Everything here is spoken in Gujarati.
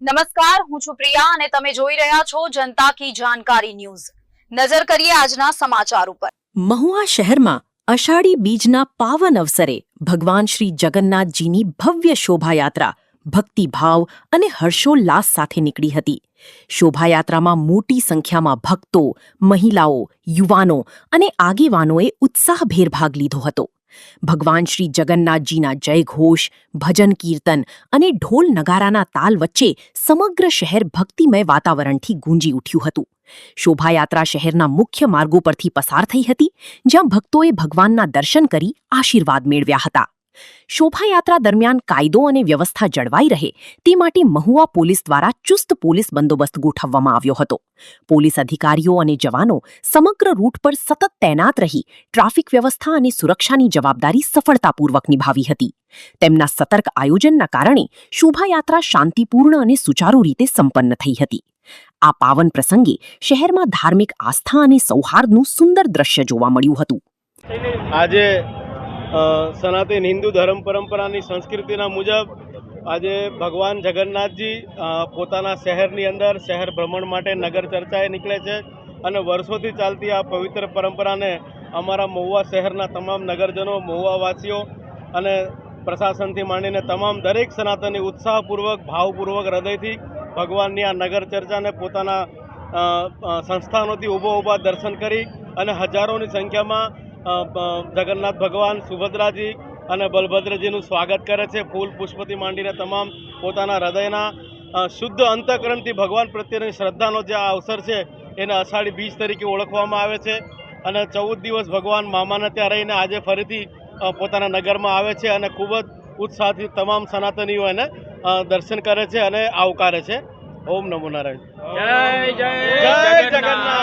નમસ્કાર, હું છું પ્રિયા અને તમે જોઈ રહ્યા છો જનતા કી જાણકારી ન્યૂઝ। નજર કરીએ આજના સમાચાર ઉપર। મહુવા શહેરમાં અષાઢી બીજના પાવન અવસરે ભગવાન શ્રી જગન્નાથજીની ભવ્ય શોભાયાત્રા ભક્તિભાવ અને હર્ષોલ્લાસ સાથે નીકળી હતી। શોભાયાત્રામાં મોટી સંખ્યામાં ભક્તો, મહિલાઓ, યુવાનો અને આગેવાનોએ ઉત્સાહભેર ભાગ લીધો હતો। ભગવાન શ્રી જગન્નાથજીના જયઘોષ, ભજન કીર્તન અને ઢોલ નગારાના તાલ વચ્ચે સમગ્ર શહેર ભક્તિમય વાતાવરણથી ગુંજી ઉઠ્યું હતું। શોભાયાત્રા શહેરના મુખ્ય માર્ગો પરથી પસાર થઈ હતી, જ્યાં ભક્તોએ ભગવાનના દર્શન કરી આશીર્વાદ મેળવ્યા હતા। શોભાયાત્રા દરમિયાન કાયદો અને વ્યવસ્થા જળવાઈ રહે તે માટે મહુવા પોલીસ દ્વારા ચુસ્ત પોલીસ બંદોબસ્ત ગોઠવવામાં આવ્યો હતો। પોલીસ અધિકારીઓ અને જવાનો સમગ્ર રૂટ પર સતત તૈનાત રહી ટ્રાફિક વ્યવસ્થા અને સુરક્ષાની જવાબદારી સફળતાપૂર્વક નિભાવી હતી। તેમના સતર્ક આયોજનના કારણે શોભાયાત્રા શાંતિપૂર્ણ અને સુચારુ રીતે સંપન્ન થઈ હતી। આ પાવન પ્રસંગે શહેરમાં ધાર્મિક આસ્થા અને સૌહાર્દનું સુંદર દ્રશ્ય જોવા મળ્યું હતું। આજે સનાતન હિન્દુ ધર્મ પરંપરાની સંસ્કૃતિના મુજબ આજે ભગવાન જગન્નાથજી પોતાના શહેરની અંદર શહેર ભ્રમણ માટે નગર ચર્ચાએ નીકળે છે અને વર્ષોથી ચાલતી આ પવિત્ર પરંપરાને અમારા મહુવા શહેરના તમામ નગરજનો, મહુવાવાસીઓ અને પ્રશાસનથી માંડીને તમામ દરેક સનાતની ઉત્સાહપૂર્વક, ભાવપૂર્વક, હૃદયથી ભગવાનની આ નગર ચર્ચાને પોતાના સંસ્થાનોથી ઊભા દર્શન કરી અને હજારોની સંખ્યામાં જગન્નાથ ભગવાન, સુભદ્રાજી અને બલભદ્રજીનું સ્વાગત કરે છે। ફૂલ પુષ્પથી માંડીને તમામ પોતાના હૃદયના શુદ્ધ અંતઃકરણથી ભગવાન પ્રત્યેની શ્રદ્ધાનો જે આ અવસર છે એને અષાઢી બીજ તરીકે ઓળખવામાં આવે છે અને 14 દિવસ ભગવાન મામાને ત્યાં રહીને આજે ફરીથી પોતાના નગરમાં આવે છે અને ખૂબ જ ઉત્સાહથી તમામ સનાતનીઓ એને દર્શન કરે છે અને આવકારે છે। ઓમ નમો નારાયણ। જય જય જય જગન્નાથ।